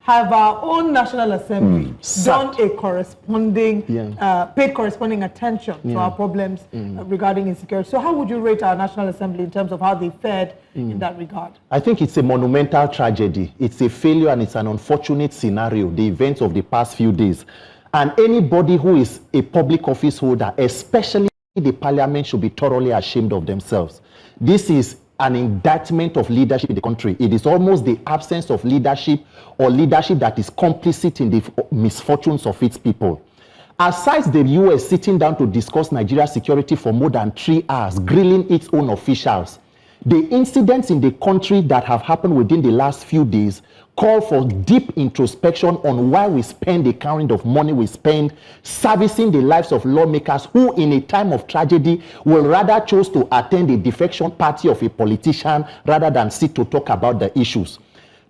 have our own National Assembly done a corresponding, paid corresponding attention to our problems regarding insecurity? So how would you rate our National Assembly in terms of how they fared in that regard? I think it's a monumental tragedy. It's a failure and it's an unfortunate scenario, the events of the past few days. And anybody who is a public office holder, especially the parliament, should be thoroughly ashamed of themselves. This is an indictment of leadership in the country. It is almost the absence of leadership or leadership that is complicit in the misfortunes of its people. Aside the US sitting down to discuss Nigeria's security for more than 3 hours, grilling its own officials, the incidents in the country that have happened within the last few days call for deep introspection on why we spend the kind of money we spend servicing the lives of lawmakers who in a time of tragedy will rather choose to attend a defection party of a politician rather than sit to talk about the issues.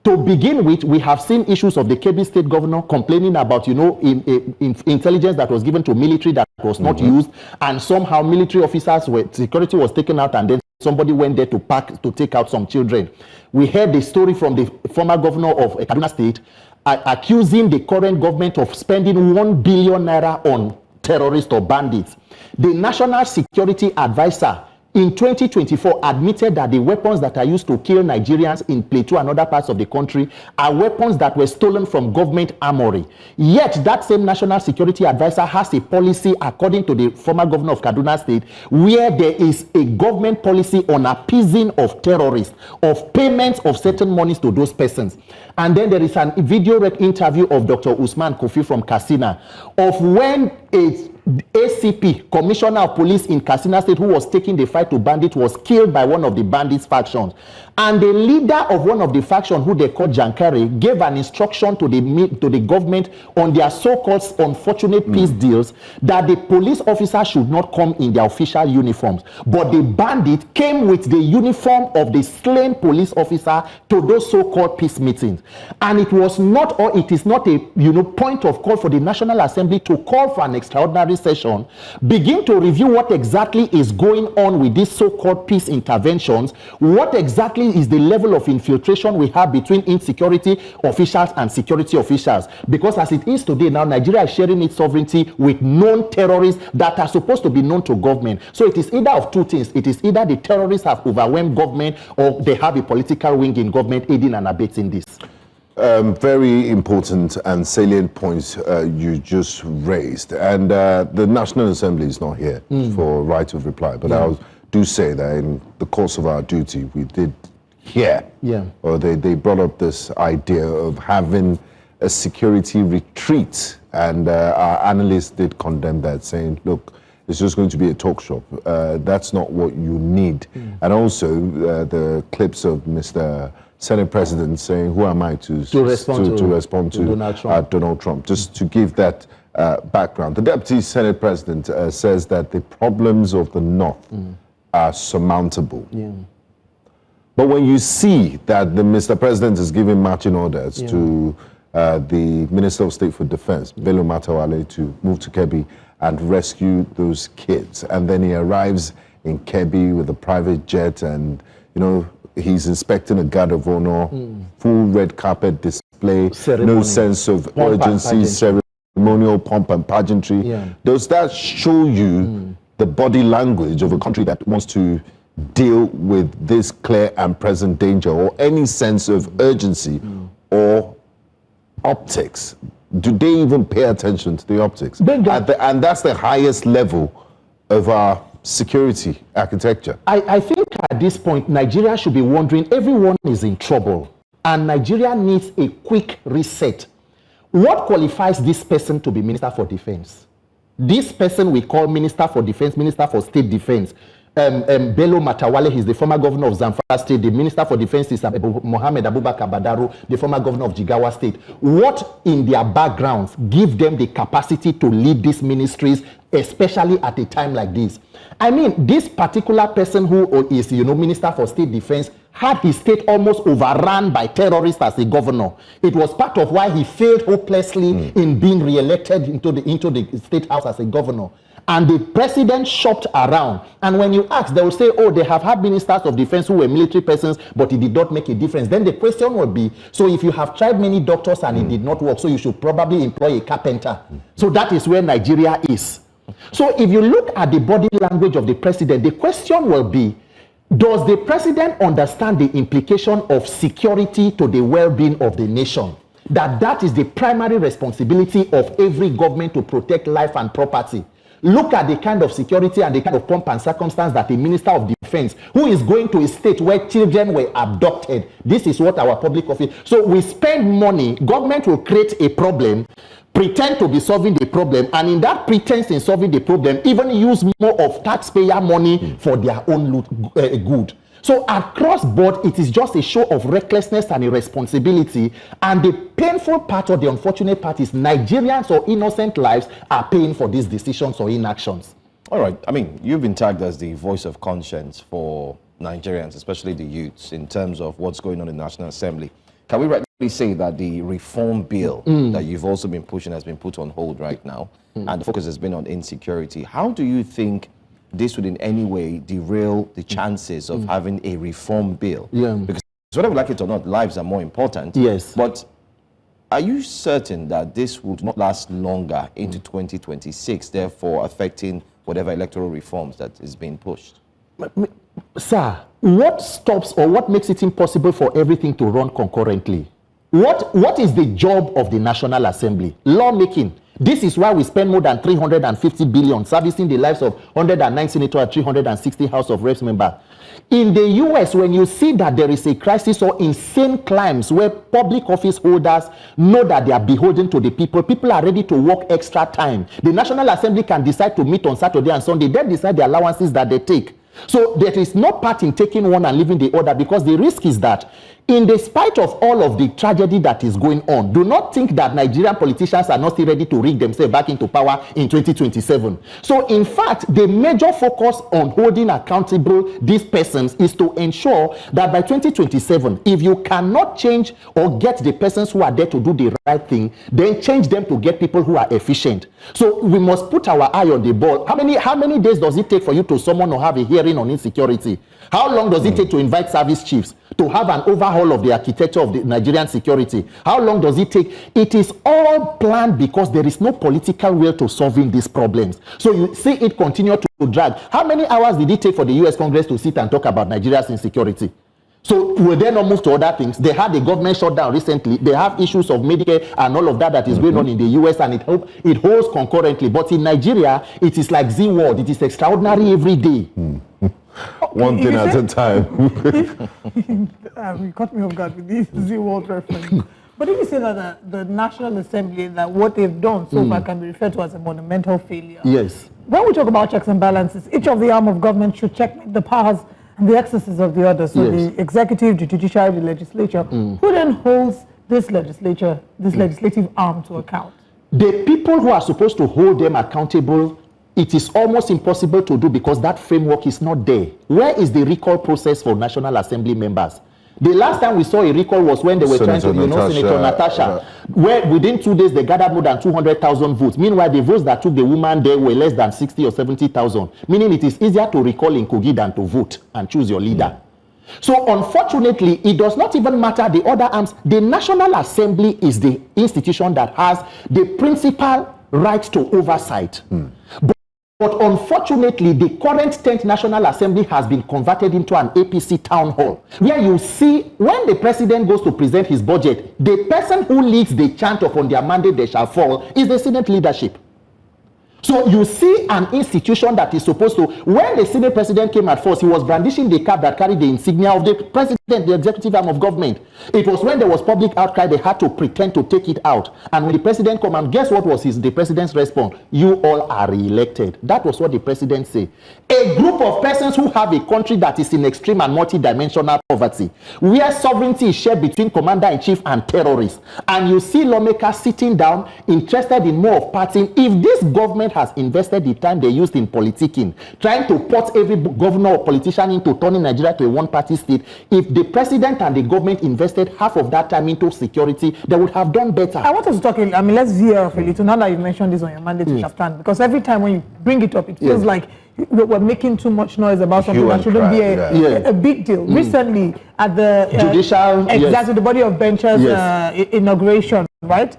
To begin with, we have seen issues of the Kebbi state governor complaining about, intelligence that was given to military that was not used, and somehow military officers security was taken out, and then somebody went there to take out some children. We heard the story from the former governor of Kaduna State accusing the current government of spending 1 billion naira on terrorists or bandits. The National Security Advisor in 2024 admitted that the weapons that are used to kill Nigerians in Plateau and other parts of the country are weapons that were stolen from government armory. Yet that same National Security Advisor has a policy, according to the former governor of Kaduna State, where there is a government policy on appeasing of terrorists, of payments of certain monies to those persons. And then there is an video interview of Dr. Usman Kofi from Katsina of when a ACP, Commissioner of Police in Katsina State, who was taking the fight to bandits, was killed by one of the bandits factions. And the leader of one of the factions, who they called Jankare, gave an instruction to the government on their so-called unfortunate peace deals that the police officers should not come in their official uniforms. But the bandit came with the uniform of the slain police officer to those so-called peace meetings. And it was not, or it is not a point of call for the National Assembly to call for an extraordinary session, begin to review what exactly is going on with these so-called peace interventions, what exactly is the level of infiltration we have between insecurity officials and security officials. Because as it is today now, Nigeria is sharing its sovereignty with known terrorists that are supposed to be known to government. So it is either of two things. It is either the terrorists have overwhelmed government or they have a political wing in government aiding and abetting this. Very important and salient points you just raised. And the National Assembly is not here for right of reply. But I do say that in the course of our duty, we did hear, or they brought up this idea of having a security retreat. And our analysts did condemn that, saying, look, it's just going to be a talk shop. That's not what you need. And also the clips of Mr. Senate President saying, who am I to respond to Donald Trump? Just to give that background. The Deputy Senate President says that the problems of the North are surmountable. But when you see that the Mr. President is giving marching orders to the Minister of State for Defense, Bello Matawale, to move to Kebbi and rescue those kids, and then he arrives in Kebbi with a private jet, and he's inspecting a guard of honor, full red carpet display, no sense of urgency, ceremonial pomp and pageantry. Does that show you the body language of a country that wants to deal with this clear and present danger, or any sense of urgency or optics? Do they even pay attention to the optics? And that's the highest level of our security architecture. I think at this point, Nigeria should be wondering, everyone is in trouble, and Nigeria needs a quick reset. What qualifies this person to be Minister for Defense? This person we call Minister for Defense, Minister for State Defense. Bello Matawale, he's the former governor of Zamfara State. The Minister for Defense is Mohammed Abubakar Badaru, the former governor of Jigawa State. What in their backgrounds give them the capacity to lead these ministries, especially at a time like this? I mean, this particular person who is, Minister for State Defense had his state almost overrun by terrorists as a governor. It was part of why he failed hopelessly in being re-elected into the state house as a governor. And the president shopped around. And when you ask, they will say, oh, they have had ministers of defense who were military persons, but it did not make a difference. Then the question will be, so if you have tried many doctors and it did not work, so you should probably employ a carpenter. So that is where Nigeria is. So if you look at the body language of the president, the question will be, does the president understand the implication of security to the well-being of the nation? That is the primary responsibility of every government to protect life and property. Look at the kind of security and the kind of pomp and circumstance that a minister of defense, who is going to a state where children were abducted, this is what our public office. So we spend money, government will create a problem, pretend to be solving the problem, and in that pretense in solving the problem, even use more of taxpayer money for their own good. So across board, it is just a show of recklessness and irresponsibility. And the painful part or the unfortunate part is Nigerians or innocent lives are paying for these decisions or inactions. All right. I mean, you've been tagged as the voice of conscience for Nigerians, especially the youths, in terms of what's going on in the National Assembly. Can we rightly say that the reform bill that you've also been pushing has been put on hold right now, and the focus has been on insecurity? How do you think this would in any way derail the chances of having a reform bill? Because whether we like it or not, lives are more important. Yes. But are you certain that this would not last longer into 2026, therefore affecting whatever electoral reforms that is being pushed? Sir, what stops or what makes it impossible for everything to run concurrently? What is the job of the National Assembly? Lawmaking. This is why we spend more than 350 billion servicing the lives of 109 senators and 360 House of Reps members. In the US, when you see that there is a crisis or insane crimes where public office holders know that they are beholden to the people, people are ready to work extra time. The National Assembly can decide to meet on Saturday and Sunday, then decide the allowances that they take. So there is no part in taking one and leaving the other, because the risk is that in the spite of all of the tragedy that is going on, do not think that Nigerian politicians are not still ready to rig themselves back into power in 2027. So in fact, the major focus on holding accountable these persons is to ensure that by 2027, if you cannot change or get the persons who are there to do the right thing, then change them to get people who are efficient. So we must put our eye on the ball. How many days does it take for you to summon or have a hearing on insecurity? How long does it take to invite service chiefs to have an overhaul of the architecture of the Nigerian security? How long does it take? It is all planned because there is no political will to solving these problems. So you see it continue to drag. How many hours did it take for the US Congress to sit and talk about Nigeria's insecurity? So will they not move to other things? They had a government shutdown recently. They have issues of Medicare and all of that is going on in the US, and it holds concurrently. But in Nigeria, it is like Z World. It is extraordinary every day. One thing at a time. You caught me off guard with this Z World reference. But if you say that the National Assembly, that what they've done so far can be referred to as a monumental failure. Yes. When we talk about checks and balances, each of the arm of government should check the powers and the excesses of the others. So the executive, the judiciary, the legislature. Who then holds this legislative arm to account? The people who are supposed to hold them accountable, it is almost impossible to do because that framework is not there. Where is the recall process for National Assembly members? The last time we saw a recall was when they were trying to, Senator Natasha, where within 2 days they gathered more than 200,000 votes. Meanwhile, the votes that took the woman there were less than 60 or 70,000. Meaning it is easier to recall in Kogi than to vote and choose your leader. So unfortunately, it does not even matter the other arms. The National Assembly is the institution that has the principal right to oversight. But unfortunately, the current 10th National Assembly has been converted into an APC town hall, where you see when the president goes to present his budget, the person who leads the chant upon their mandate they shall fall is the Senate leadership. So you see an institution that is supposed to, when the Senate president came at first, he was brandishing the cap that carried the insignia of the president, the executive arm of government. It was when there was public outcry, they had to pretend to take it out. And when the president came, and guess what was the president's response? You all are re-elected. That was what the president said. A group of persons who have a country that is in extreme and multi-dimensional poverty, where sovereignty is shared between commander-in-chief and terrorists. And you see lawmakers sitting down, interested in more of partying. If this government government has invested the time they used in politicking, trying to put every governor or politician into turning Nigeria to a one-party state, if the president and the government invested half of that time into security, they would have done better. I want us to talk, let's veer off a little now that you mentioned this on your mandate to stand, because every time when you bring it up, it feels like we're making too much noise about something that shouldn't be a big deal. Recently, at the judicial, the body of benches inauguration, right?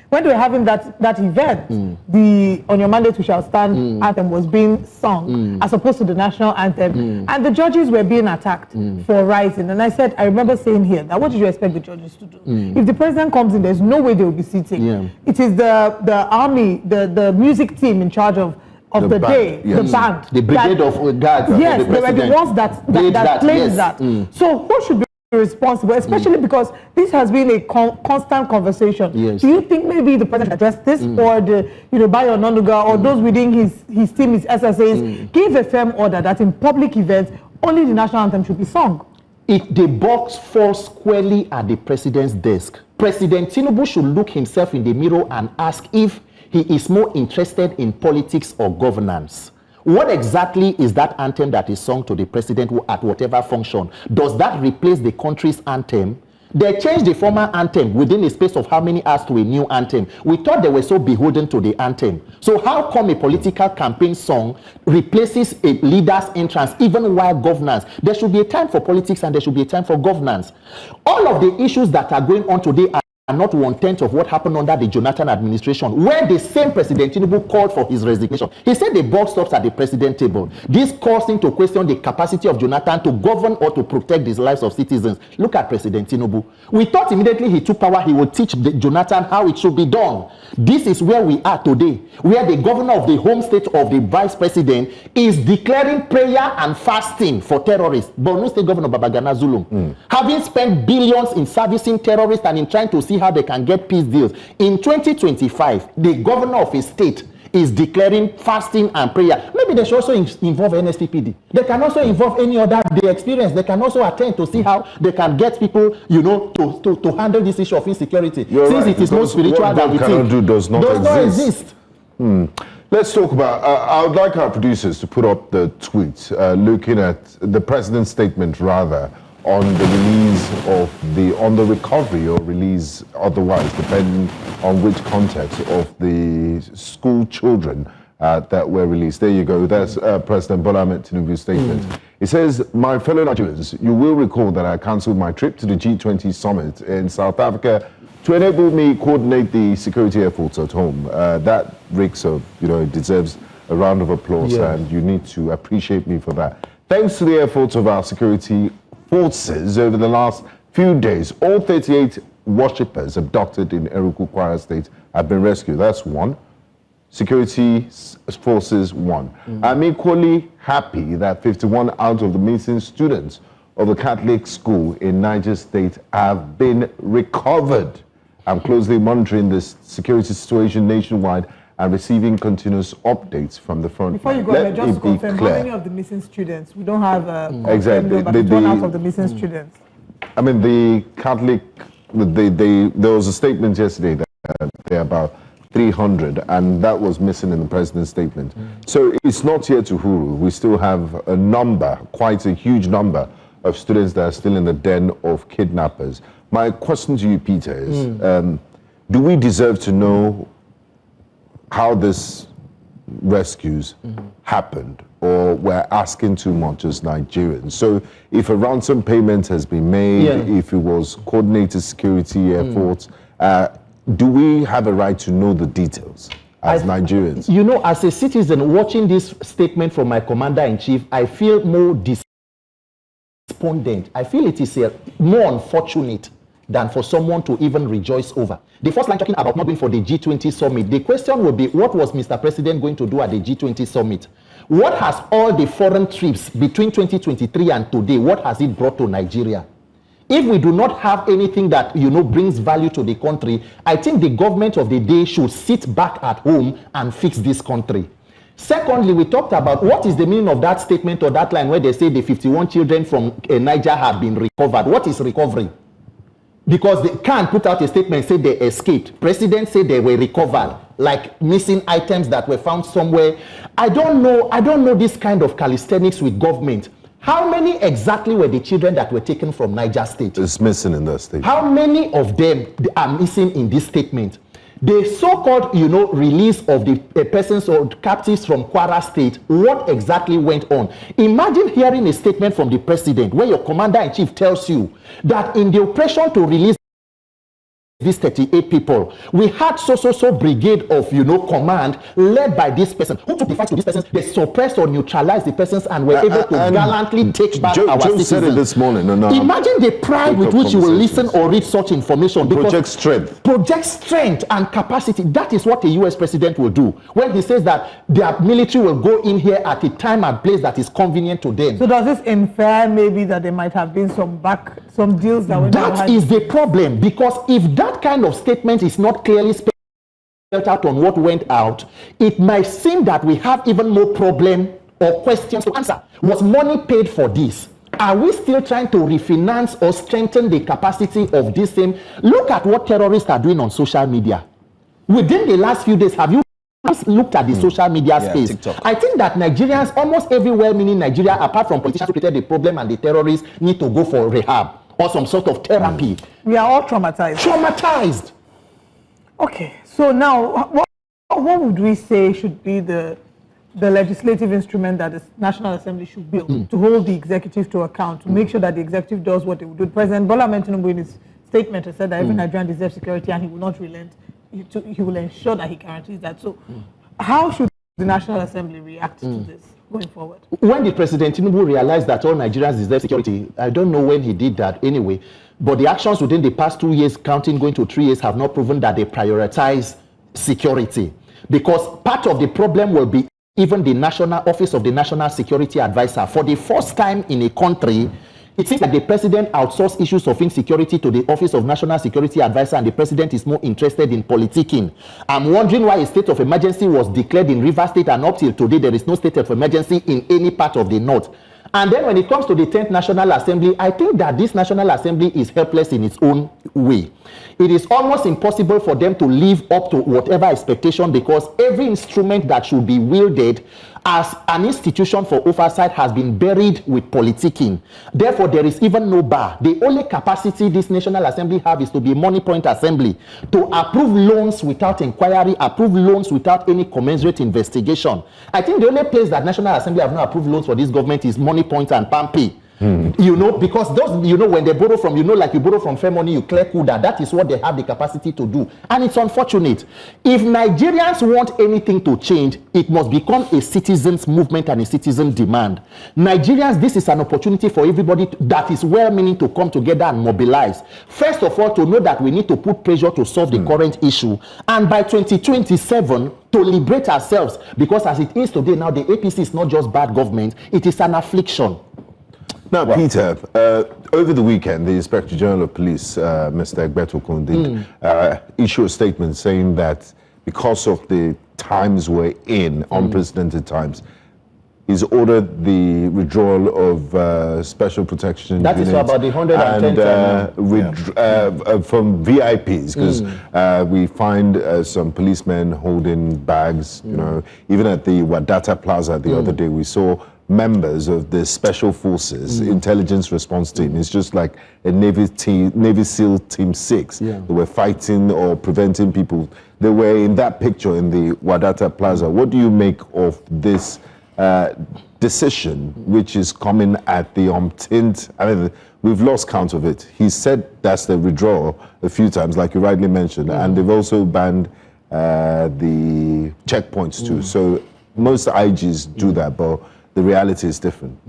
When they were having that event, the On Your Mandate We Shall Stand anthem was being sung as opposed to the national anthem, and the judges were being attacked for rising. And I remember saying here that what did you expect the judges to do? If the president comes in, there's no way they will be sitting. It is the army, the music team in charge of the day, the band, the brigade of guards. Yes, they were the ones that claimed that. So who should be responsible, especially because this has been a constant conversation? Do you think maybe the president addressed this, or the Bayo Onanuga, or those within his team, his SSAs, give a firm order that in public events only the national anthem should be sung? If the box falls squarely at the president's desk, President Tinubu should look himself in the mirror and ask if he is more interested in politics or governance. What exactly is that anthem that is sung to the president at whatever function? Does that replace the country's anthem? They changed the former anthem within a space of how many hours to a new anthem? We thought they were so beholden to the anthem. So how come a political campaign song replaces a leader's entrance even while governance? There should be a time for politics and there should be a time for governance. All of the issues that are going on today are not 1/10 of what happened under the Jonathan administration, where the same President Tinubu called for his resignation. He said the buck stops at the president table. This caused him to question the capacity of Jonathan to govern or to protect the lives of citizens. Look at President Tinubu. We thought immediately he took power, he would teach Jonathan how it should be done. This is where we are today, where the governor of the home state of the vice president is declaring prayer and fasting for terrorists. Borno State Governor Babagana Zulum, having spent billions in servicing terrorists and in trying to see how they can get peace deals. In 2025, the governor of a state is declaring fasting and prayer. Maybe they should also involve NSPPD. They can also involve any other day experience. They can also attend to see how they can get people, to handle this issue of insecurity. Since it is more spiritual than we think. Does not exist. Let's talk about, I would like our producers to put up the tweet looking at the president's statement rather on the release on the recovery or release otherwise, depending on which context of the school children that were released. There you go. That's President Bola Ahmed Tinubu's statement. It says, "My fellow Nigerians, you will recall that I cancelled my trip to the G20 summit in South Africa to enable me coordinate the security efforts at home." That reeks of, it deserves a round of applause, and you need to appreciate me for that. Thanks to the efforts of our security forces over the last few days, all 38 worshippers abducted in Eruku, Kwara State have been rescued. That's one. Security forces, one. I'm equally happy that 51 out of the missing students of the Catholic school in Niger State have been recovered. I'm closely monitoring this security situation nationwide and receiving continuous updates from the front. Before you go ahead, just to confirm, how many of the missing students? We don't have exactly but the out of the missing students. I mean, the Catholic, there was a statement yesterday that they're about 300, and that was missing in the president's statement. So it's not yet Uhuru. We still have a number, quite a huge number of students that are still in the den of kidnappers. My question to you, Peter, is do we deserve to know how this rescues happened, or we're asking too much as Nigerians? So if a ransom payment has been made, if it was coordinated security efforts, do we have a right to know the details as Nigerians? As a citizen watching this statement from my commander-in-chief, I feel more despondent. I feel it is more unfortunate than for someone to even rejoice over. The first line talking about not going for the G20 summit, the question would be, what was Mr. President going to do at the G20 summit? What has all the foreign trips between 2023 and today, what has it brought to Nigeria? If we do not have anything that, brings value to the country, I think the government of the day should sit back at home and fix this country. Secondly, we talked about what is the meaning of that statement or that line where they say the 51 children from Niger have been recovered. What is recovery? Because they can't put out a statement, say they escaped. President said they were recovered, like missing items that were found somewhere. I don't know this kind of calisthenics with government. How many exactly were the children that were taken from Niger State? It's missing in that state. How many of them are missing in this statement? The so-called, release of the persons or captives from Kwara State, what exactly went on? Imagine hearing a statement from the president where your commander-in-chief tells you that in the operation to release these 38 people, we had so brigade of command led by this person who took the fight to this person. They suppressed or neutralized the persons and were able to gallantly take back our citizens. Said it this morning. Imagine the pride with which you will listen or read such information. Project strength. Project strength and capacity. That is what a U.S. president will do when he says that their military will go in here at a time and place that is convenient to them. So does this infer maybe that there might have been some deals that were That is the problem, because if that kind of statement is not clearly spelled out on what went out, it might seem that we have even more problem or questions to answer. Was money paid for this? Are we still trying to refinance or strengthen the capacity of this same? Look at what terrorists are doing on social media. Within the last few days, have you looked at the social media space? TikTok. I think that Nigerians, almost everywhere, meaning Nigeria, apart from politicians who created the problem and the terrorists, need to go for rehab or some sort of therapy. We are all traumatized. Traumatized. Okay, so now, what would we say should be the legislative instrument that the National Assembly should build to hold the executive to account, to make sure that the executive does what it would do? President Bola Tinubu in his statement has said that every Nigerian deserves security and he will not relent. He will ensure that he guarantees that. So how should the National Assembly react to this going forward? When the President Tinubu realized that all Nigerians deserve security, I don't know when he did that anyway, but the actions within the past 2 years, counting going to 3 years, have not proven that they prioritize security. Because part of the problem will be even the National Office of the National Security Advisor. For the first time in a country, it seems like the president outsourced issues of insecurity to the Office of National Security Advisor, and the president is more interested in politicking. I'm wondering why a state of emergency was declared in Rivers State, and up till today there is no state of emergency in any part of the north. And then when it comes to the 10th National Assembly, I think that this National Assembly is helpless in its own way. It is almost impossible for them to live up to whatever expectation, because every instrument that should be wielded as an institution for oversight has been buried with politicking. Therefore, there is even no bar. The only capacity this National Assembly have is to be a money point assembly, to approve loans without inquiry, approve loans without any commensurate investigation. I think the only place that National Assembly have not approved loans for this government is money point and PAMPI. Because those, when they borrow from, like you borrow from fair money, you clear CUDA. That is what they have the capacity to do. And it's unfortunate. If Nigerians want anything to change, it must become a citizens' movement and a citizen demand. Nigerians, this is an opportunity for everybody that is well-meaning to come together and mobilize. First of all, to know that we need to put pressure to solve the current issue. And by 2027, to liberate ourselves. Because as it is today now, the APC is not just bad government, it is an affliction. Now, Peter, over the weekend, the Inspector General of Police, Mr. Egbetokun, did issue a statement saying that because of the times we're in, unprecedented times, he's ordered the withdrawal of special protection that units. Is about the 110 from VIPs, because we find some policemen holding bags, even at the Wadata Plaza the other day, we saw members of the Special Forces Intelligence Response Team. It's just like a Navy SEAL Team 6. They were fighting or preventing people. They were in that picture in the Wadata Plaza. What do you make of this decision, which is coming at the umpteenth? I mean, we've lost count of it. He said that's the withdrawal a few times, like you rightly mentioned, and they've also banned the checkpoints too. So most IGs do that, but the reality is different.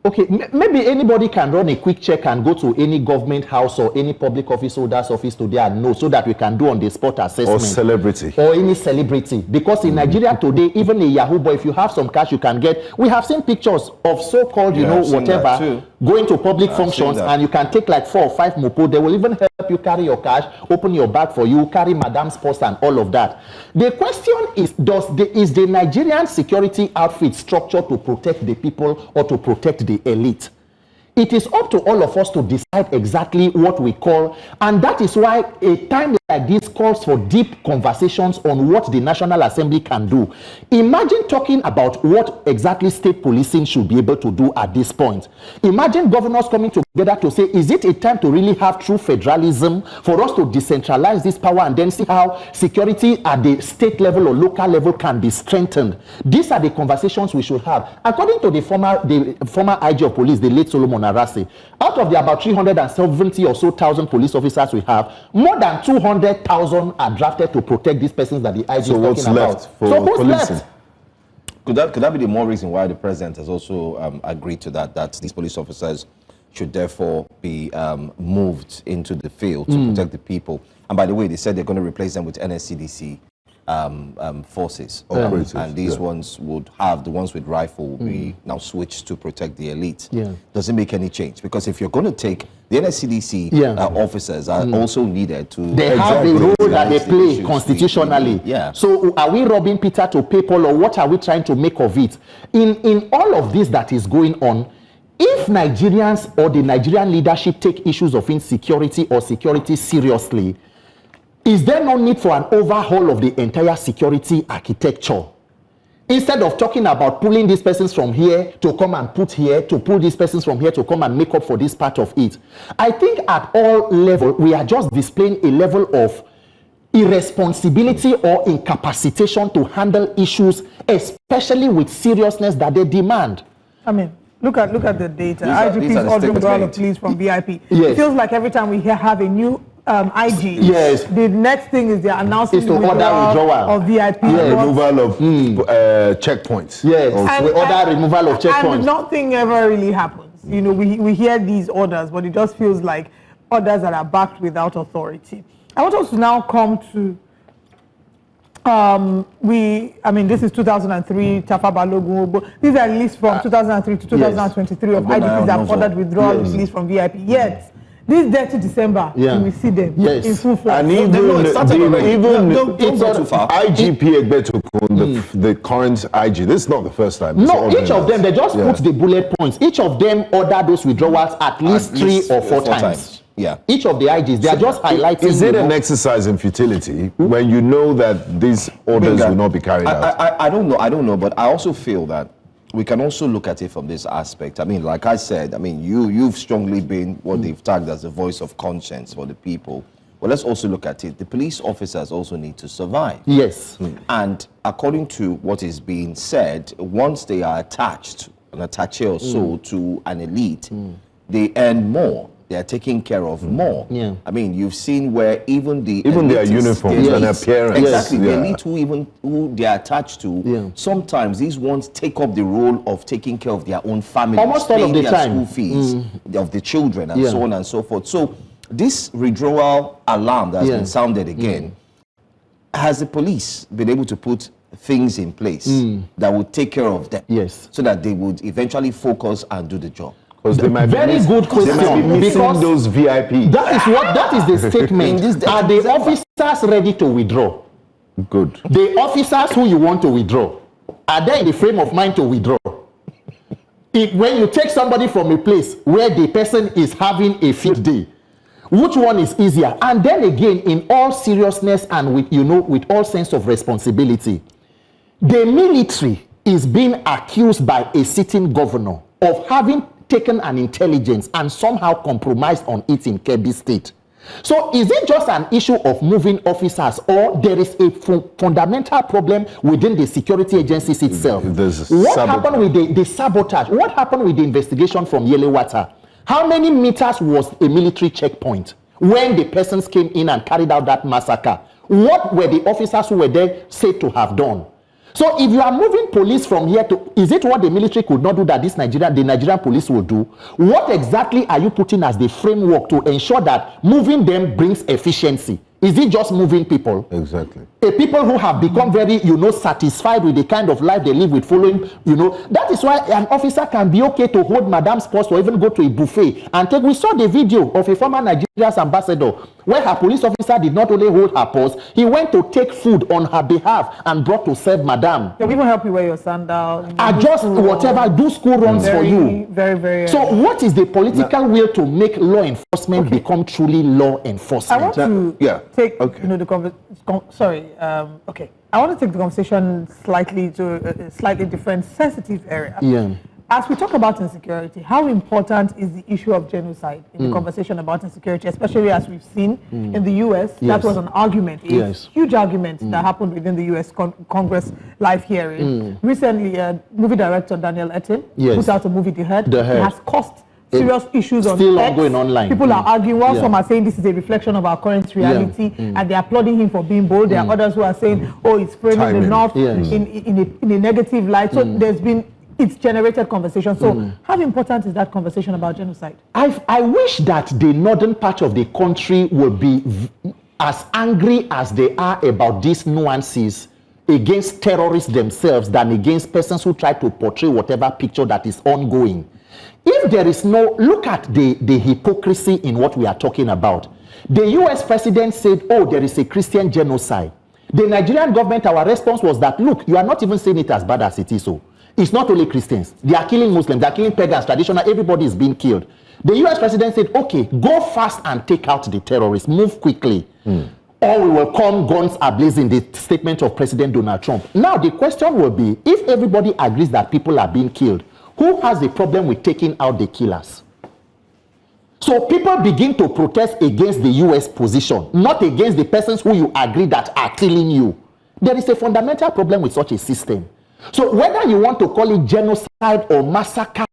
Okay, maybe anybody can run a quick check and go to any government house or any public office holder's office today and know, so that we can do on the spot assessment. Or celebrity. Or any celebrity. Because in Nigeria today, even a Yahoo boy, if you have some cash, you can get. We have seen pictures of so-called, whatever, going to public functions, and you can take like 4 or 5 mopo. They will even help you carry your cash, open your bag for you, carry madam's purse and all of that. The question is, is the Nigerian security outfit structured to protect the people or to protect the elite? It is up to all of us to decide exactly what we call, and that is why a time like this calls for deep conversations on what the National Assembly can do. Imagine talking about what exactly state policing should be able to do at this point. Imagine governors coming together to say, is it a time to really have true federalism, for us to decentralize this power and then see how security at the state level or local level can be strengthened? These are the conversations we should have. According to the former IG of police, the late Solomon Arase, out of the about 370 or so thousand police officers we have, more than 200,000 are drafted to protect these persons that the IG is talking about. So who's left? Could that be the more reason why the president has also agreed to that these police officers should therefore be moved into the field to protect the people? And by the way, they said they're going to replace them with NSCDC forces, and these ones would have, the ones with rifle will be now switched to protect the elite. Does it make any change? Because if you're going to take the NSCDC officers are also needed to, they have the role that they play constitutionally. So are we robbing Peter to pay Paul, or what are we trying to make of it? In all of this that is going on, if Nigerians or the Nigerian leadership take issues of insecurity or security seriously, is there no need for an overhaul of the entire security architecture? Instead of talking about pulling these persons from here to come and put here, to pull these persons from here to come and make up for this part of it. I think at all levels, we are just displaying a level of irresponsibility or incapacitation to handle issues, especially with seriousness that they demand. I mean, look at the data. IGP's ordering withdrawal of police from VIP. It feels like every time we have a new IG, the next thing is they're announcing the withdrawal of VIP. Removal of checkpoints. Removal of checkpoints. And nothing ever really happens. You know, we hear these orders, but it just feels like orders that are backed without authority. I want us to now come to this is 2003, Tafa Balogun. These are lists from 2003 to 2023 of IGPs that ordered withdrawal of police from VIP. Yet this dirty December, we see them in full flight. And even IGP Egbetokun, the current IG, this is not the first time. No, each of them, they just put the bullet points. Each of them ordered those withdrawals at least 3 or 4 times. Each of the IGs, they are just highlighting. Is it an exercise in futility when you know that these orders will not be carried out? I don't know, but I also feel that we can also look at it from this aspect. I mean, like I said, you've strongly been what they've tagged as the voice of conscience for the people. Well, let's also look at it. The police officers also need to survive. Yes. And according to what is being said, once they are attached, an attaché or so, to an elite, they earn more. They are taken care of more. I mean, you've seen where even their uniforms and appearance. Exactly. The elite who they are attached to, sometimes these ones take up the role of taking care of their own families, almost all of the time, school fees of the children, and so on and so forth. So this withdrawal alarm that has been sounded again, has the police been able to put things in place that would take care of them, so that they would eventually focus and do the job? Because they might good question. They might be missing those VIPs. That is the statement. Are the officers ready to withdraw? Good. The officers who you want to withdraw, are they in the frame of mind to withdraw? When you take somebody from a place where the person is having a field day, which one is easier? And then again, in all seriousness and with all sense of responsibility, the military is being accused by a sitting governor of having taken an intelligence and somehow compromised on it in Kebbi State. So is it just an issue of moving officers, or there is a fundamental problem within the security agencies itself? What happened with the sabotage? What happened with the investigation from Yelewata? How many meters was a military checkpoint when the persons came in and carried out that massacre? What were the officers who were there said to have done? So if you are moving police from here to, is it what the military could not do that the Nigerian police will do? What exactly are you putting as the framework to ensure that moving them brings efficiency? Is it just moving people? Exactly. A people who have become very, satisfied with the kind of life they live with, following, that is why an officer can be okay to hold Madame's purse or even go to a buffet and take. We saw the video of a former Nigeria's ambassador where her police officer did not only hold her purse, he went to take food on her behalf and brought to serve Madame. They'll even help you wear your sandal. Adjust whatever, do school runs for you. Very, very. So what is the political will to make law enforcement become truly law enforcement? I want to take, the I want to take the conversation slightly to a slightly different, sensitive area. Yeah. As we talk about insecurity, how important is the issue of genocide in the conversation about insecurity, especially as we've seen in the U.S. That was an argument, a huge argument that happened within the U.S. Congress live hearing. Recently, movie director Daniel Etten put out a movie, The Herd. It has caused serious issues on still ongoing online. People are arguing. While some are saying this is a reflection of our current reality, and they're applauding him for being bold. There are others who are saying, oh, it's framing the North in a negative light. So it's generated conversation. So how important is that conversation about genocide? I wish that the northern part of the country would be as angry as they are about these nuances against terrorists themselves than against persons who try to portray whatever picture that is ongoing. If there is no, look at the hypocrisy in what we are talking about. The US president said, oh, there is a Christian genocide. The Nigerian government, our response was that, look, you are not even saying it as bad as it is so. It's not only Christians. They are killing Muslims, they are killing pagans, traditional, everybody is being killed. The US president said, okay, go fast and take out the terrorists, move quickly. Or we will come guns a-blazing, the statement of President Donald Trump. Now the question will be, if everybody agrees that people are being killed, who has a problem with taking out the killers? So people begin to protest against the US position, not against the persons who you agree that are killing you. There is a fundamental problem with such a system. So whether you want to call it genocide or massacre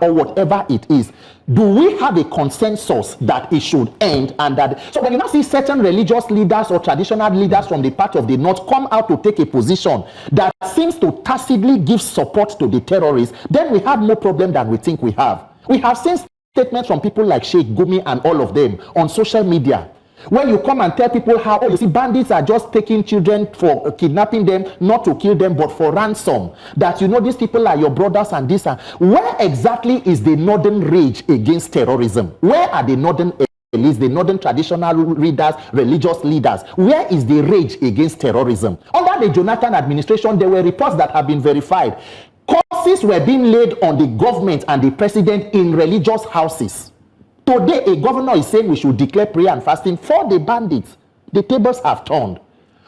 or whatever it is, do we have a consensus that it should end? And that, so when you now see certain religious leaders or traditional leaders from the part of the North come out to take a position that seems to tacitly give support to the terrorists, then we have more problem than we think we have. We have seen statements from people like Sheikh Gumi and all of them on social media. When you come and tell people how, oh, you see, bandits are just taking children for kidnapping them, not to kill them, but for ransom. That, these people are your brothers and this. Where exactly is the northern rage against terrorism? Where are the northern elites, the northern traditional leaders, religious leaders? Where is the rage against terrorism? Under the Jonathan administration, there were reports that have been verified. Curses were being laid on the government and the president in religious houses. Today, a governor is saying we should declare prayer and fasting for the bandits. The tables have turned.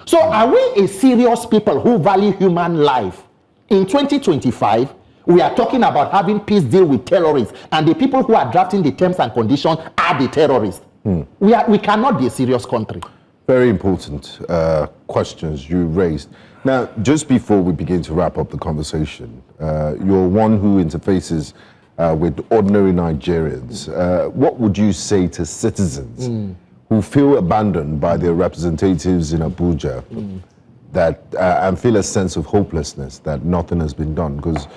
So are we a serious people who value human life? In 2025, we are talking about having peace deal with terrorists, and the people who are drafting the terms and conditions are the terrorists. We cannot be a serious country. Very important questions you raised. Now, just before we begin to wrap up the conversation, you're one who interfaces with ordinary Nigerians. What would you say to citizens who feel abandoned by their representatives in Abuja that and feel a sense of hopelessness that nothing has been done? Because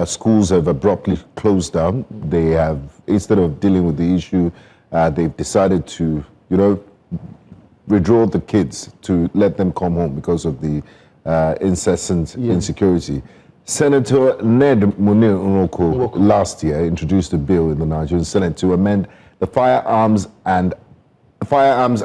schools have abruptly closed down. They have, instead of dealing with the issue, they've decided to, withdraw the kids, to let them come home because of the incessant insecurity. Senator Ned Munir Nwoko last year introduced a bill in the Nigerian Senate to amend the Firearms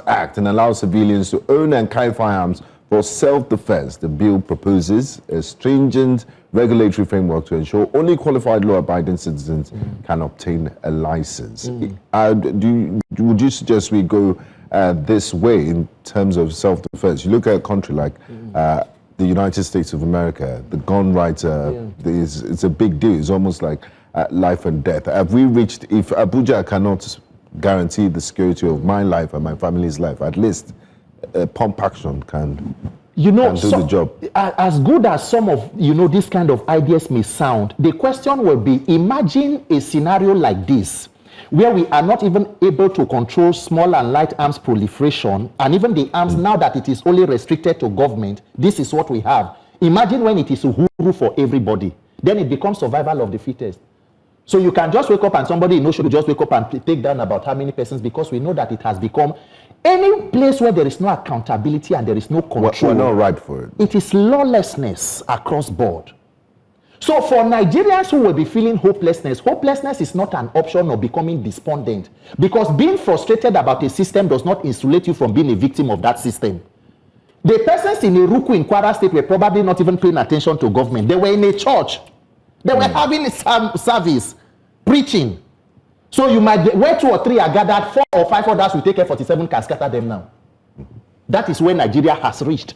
Act and allow civilians to own and carry firearms for self-defense. The bill proposes a stringent regulatory framework to ensure only qualified law-abiding citizens can obtain a license. Would you suggest we go this way in terms of self-defense? You look at a country like the United States of America, the gun rights, it's a big deal. It's almost like life and death. Have we reached, if Abuja cannot guarantee the security of my life and my family's life, at least pump action can do the job? As good as some of, these kind of ideas may sound, the question will be, imagine a scenario like this, where we are not even able to control small and light arms proliferation, and even the arms, now that it is only restricted to government, this is what we have. Imagine when it is uhuru for everybody, then it becomes survival of the fittest. So you can just wake up and somebody should just wake up and take down about how many persons, because we know that it has become Any place where there is no accountability and there is no control, we're not right for it. It is lawlessness across board. So for Nigerians who will be feeling hopelessness is not an option of becoming despondent, because being frustrated about a system does not insulate you from being a victim of that system. The persons in Iruku in Kwara State were probably not even paying attention to government. They were in a church. They were having some service, preaching. So you might, where 2 or 3 are gathered, 4 or 5 others will take F-47 can scatter them now. That is where Nigeria has reached.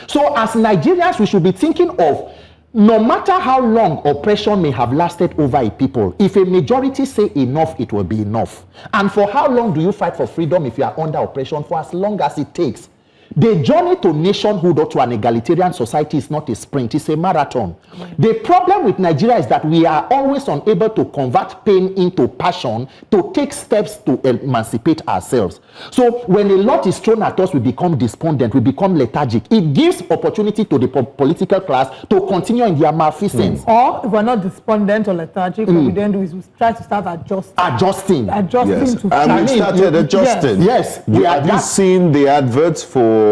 So as Nigerians, we should be thinking of, no matter how long oppression may have lasted over a people, if a majority say enough, it will be enough. And for how long do you fight for freedom if you are under oppression? For as long as it takes. The journey to nationhood or to an egalitarian society is not a sprint, it's a marathon. The problem with Nigeria is that we are always unable to convert pain into passion, to take steps to emancipate ourselves. So when a lot is thrown at us, we become despondent, we become lethargic. It gives opportunity to the political class to continue in their malfeasance. Or if we're not despondent or lethargic, what we then do is we try to start adjusting. Yes. To and we started adjusting. Yes. Have you seen the adverts for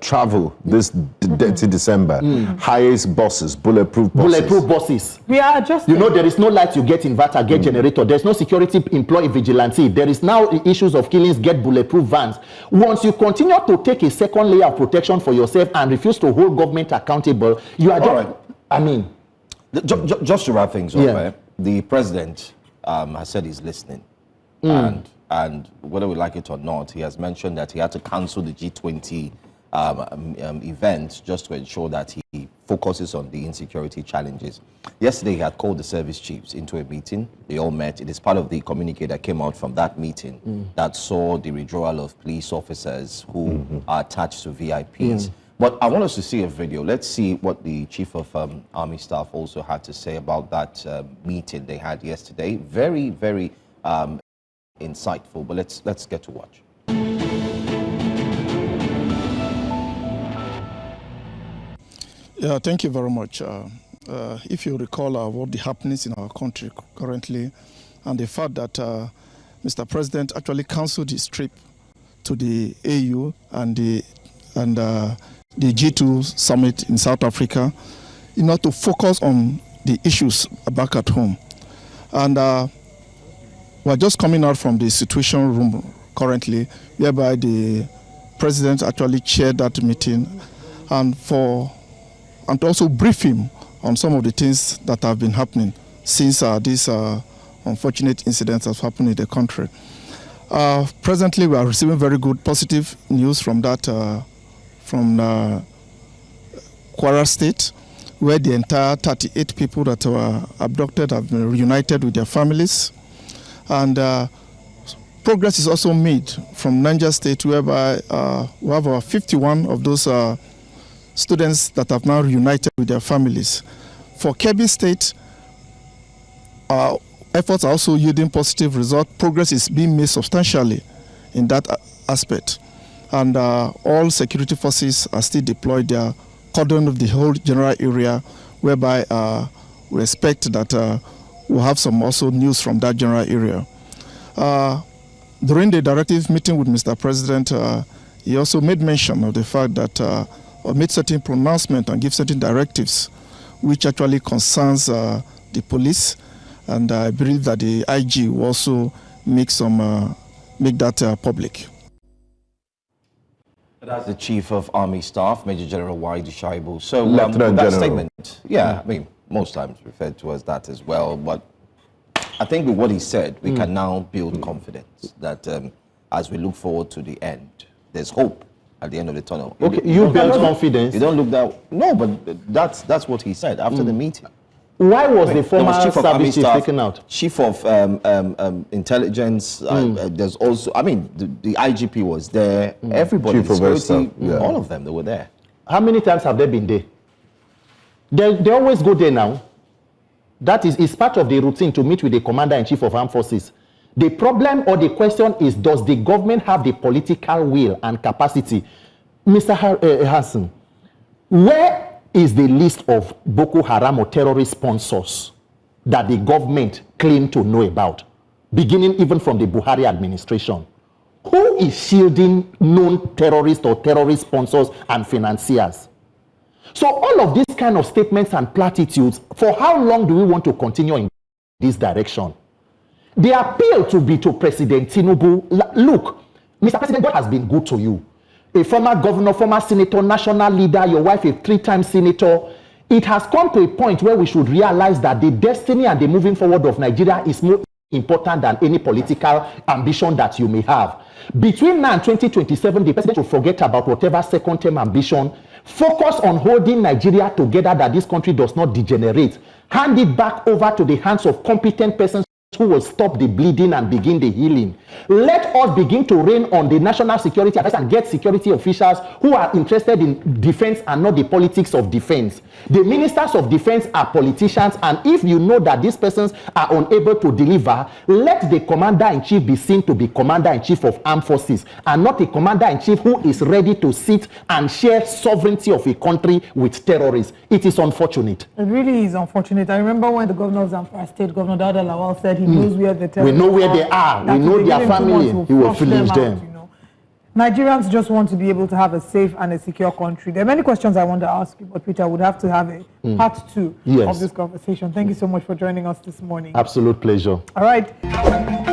travel this dirty December? Highest buses, bulletproof buses. We are adjusting. You know, there is no light, you get inverter, get generator. There's no security, employee vigilante. There is now issues of killings, get bulletproof vans. Once you continue to take a second layer of protection for yourself and refuse to hold government accountable, you are just, I mean. Just to wrap things up, the president has said he's listening. And whether we like it or not, he has mentioned that he had to cancel the G20 event just to ensure that he focuses on the insecurity challenges. Yesterday, he had called the service chiefs into a meeting. They all met. It is part of the communique that came out from that meeting that saw the withdrawal of police officers who are attached to VIPs. But I want us to see a video. Let's see what the Chief of Army Staff also had to say about that meeting they had yesterday. Very, very insightful, but let's get to watch. Yeah, thank you very much. If you recall what the happenings in our country currently, and the fact that Mr. President actually cancelled his trip to the AU and the G2 summit in South Africa, in order to focus on the issues back at home. And we're just coming out from the situation room currently, whereby the president actually chaired that meeting and to also brief him on some of the things that have been happening since this unfortunate incident has happened in the country. Presently, we are receiving very good positive news from that, from Kwara State, where the entire 38 people that were abducted have been reunited with their families. And progress is also made from Niger State, whereby we have 51 of those students that have now reunited with their families. For Kebbi State, our efforts are also yielding positive results. Progress is being made substantially in that aspect. And all security forces are still deployed there, cordon of the whole general area, whereby we expect that we'll have some also news from that general area. During the directive meeting with Mr. President, he also made mention of the fact that or made certain pronouncements and give certain directives which actually concerns the police, and I believe that the IG will also make that public. That's the Chief of Army Staff, Major General Waidu Shaibu. So that statement, I mean, most times referred to as that as well, but I think with what he said, we can now build confidence that as we look forward to the end, there's hope at the end of the tunnel. Okay, you build confidence. You don't look that. No, but that's what he said after the meeting. Why was the former service chief taken out? Chief of intelligence. There's also, I mean, the IGP was there. Everybody, Chief of security, all of them, they were there. How many times have they been there? They always go there now. That is part of the routine to meet with the commander-in-chief of armed forces. The problem or the question is, does the government have the political will and capacity? Mr. Hassan, where is the list of Boko Haram or terrorist sponsors that the government claimed to know about, beginning even from the Buhari administration? Who is shielding known terrorists or terrorist sponsors and financiers? So all of these kind of statements and platitudes, for how long do we want to continue in this direction? The appeal to be to President Tinubu, look, Mr. President, God has been good to you. A former governor, former senator, national leader, your wife a 3-time senator. It has come to a point where we should realize that the destiny and the moving forward of Nigeria is more important than any political ambition that you may have. Between now and 2027, the president should forget about whatever second-term ambition, focus on holding Nigeria together that this country does not degenerate, hand it back over to the hands of competent persons who will stop the bleeding and begin the healing. Let us begin to rein on the national security affairs and get security officials who are interested in defense and not the politics of defense. The ministers of defense are politicians, and if you know that these persons are unable to deliver, let the commander-in-chief be seen to be commander-in-chief of armed forces and not a commander-in-chief who is ready to sit and share sovereignty of a country with terrorists. It is unfortunate. It really is unfortunate. I remember when the governor of Zamfara State, Governor Dauda Lawal, said he knows where the terrorists We know where they are. We know their family. He will finish them. Nigerians just want to be able to have a safe and a secure country. There are many questions I want to ask you, but Peter, would have to have a part 2 of this conversation. Thank you so much for joining us this morning. Absolute pleasure. All right.